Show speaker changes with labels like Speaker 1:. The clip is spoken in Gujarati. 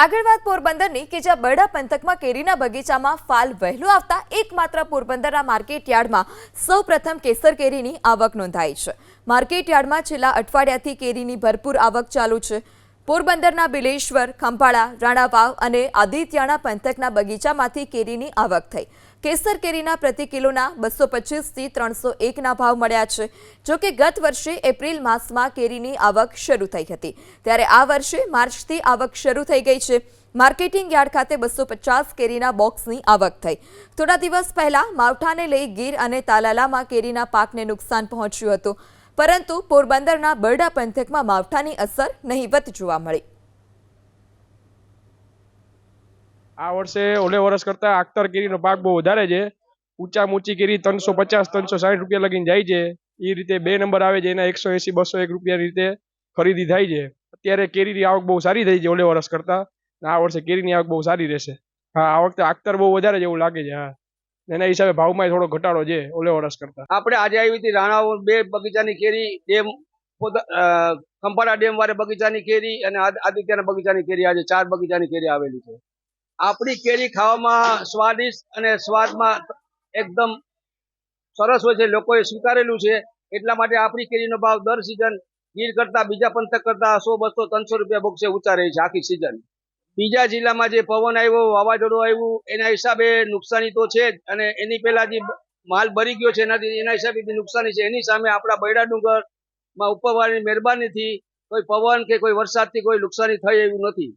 Speaker 1: આગળ વાત પોરબંદરની કે જ્યાં બરડા પંથકમાં કેરીના બગીચામાં ફાલ વહેલો આવતા એકમાત્ર પોરબંદરના માર્કેટયાર્ડમાં સૌપ્રથમ કેસર કેરીની આવક નોંધાઈ છે। માર્કેટયાર્ડમાં છેલ્લા અઠવાડિયાથી કેરીની ભરપૂર આવક ચાલુ છે। પોરબંદરના બિલેશ્વર, ખંભાળા, રાણાવાવ અને આદિત્યાણા પંથકના બગીચામાંથી કેરીની આવક થઈ। કેસર કેરીના પ્રતિ કિલોના 225 થી 301ના ભાવ મળ્યા છે। જો કે ગત વર્ષે એપ્રિલ માસમાં કેરીની આવક શરૂ થઈ હતી, ત્યારે આ વર્ષે માર્ચથી આવક શરૂ થઈ ગઈ છે। માર્કેટિંગ યાર્ડ ખાતે 250 કેરીના બોક્સની આવક થઈ। થોડા દિવસ પહેલા માવઠાને લઈ ગીર અને તાલાલામાં કેરીના પાકને નુકસાન પહોંચ્યું હતું, પરંતુ પોરબંદરના બરડા પંથકમાં માવઠાની અસર નહીવત જોવા મળી।
Speaker 2: આ વર્ષે ઓલે વર્ષ કરતા આખતર કેરીનો પાક બહુ વધારે છે। ઊંચી કેરી 350-360 રૂપિયા લગીને જાય છે। એ રીતે 2 નંબર આવે છે, એના 180-201 રૂપિયા રીતે ખરીદી થાય છે। અત્યારે કેરીની આવક બહુ સારી થઈ છે ઓલે વર્ષ કરતા। આ વર્ષે કેરીની આવક બહુ સારી રહેશે। હા, આ વખતે આખતર બહુ વધારે છે એવું લાગે છે। હા, એના હિસાબે ભાવમાં થોડો ઘટાડો છે ઓલે વર્ષ કરતા।
Speaker 3: આપણે આજે આવી હતી રાણાઓ 2 બગીચાની કેરી, ડેમ ખંભાળા ડેમ વાળે બગીચાની કેરી અને આદિત્યના બગીચાની કેરી, આજે 4 બગીચાની કેરી આવેલી છે। આપણી કેરી ખાવામાં સ્વાદિષ્ટ અને સ્વાદમાં એકદમ સરસ હોય છે, લોકોએ સ્વીકારેલું છે। એટલા માટે આપણી કેરીનો ભાવ દર સિઝન ગીર કરતા, બીજા પંથક કરતા 100-200-300 રૂપિયા બોક્સે ઊંચા રહે છે આખી સિઝન। બીજા જિલ્લામાં જે પવન આવ્યો, વાવાઝોડું આવ્યું, એના હિસાબે નુકસાની તો છે જ, અને એની પહેલા જે માલ ભરી ગયો છે એના હિસાબે બી નુકસાની છે। એની સામે આપણા બૈડા ડુંગરમાં ઉપરવાળાની મહેરબાનીથી કોઈ પવન કે કોઈ વરસાદથી કોઈ નુકસાની થઈ એવું નથી।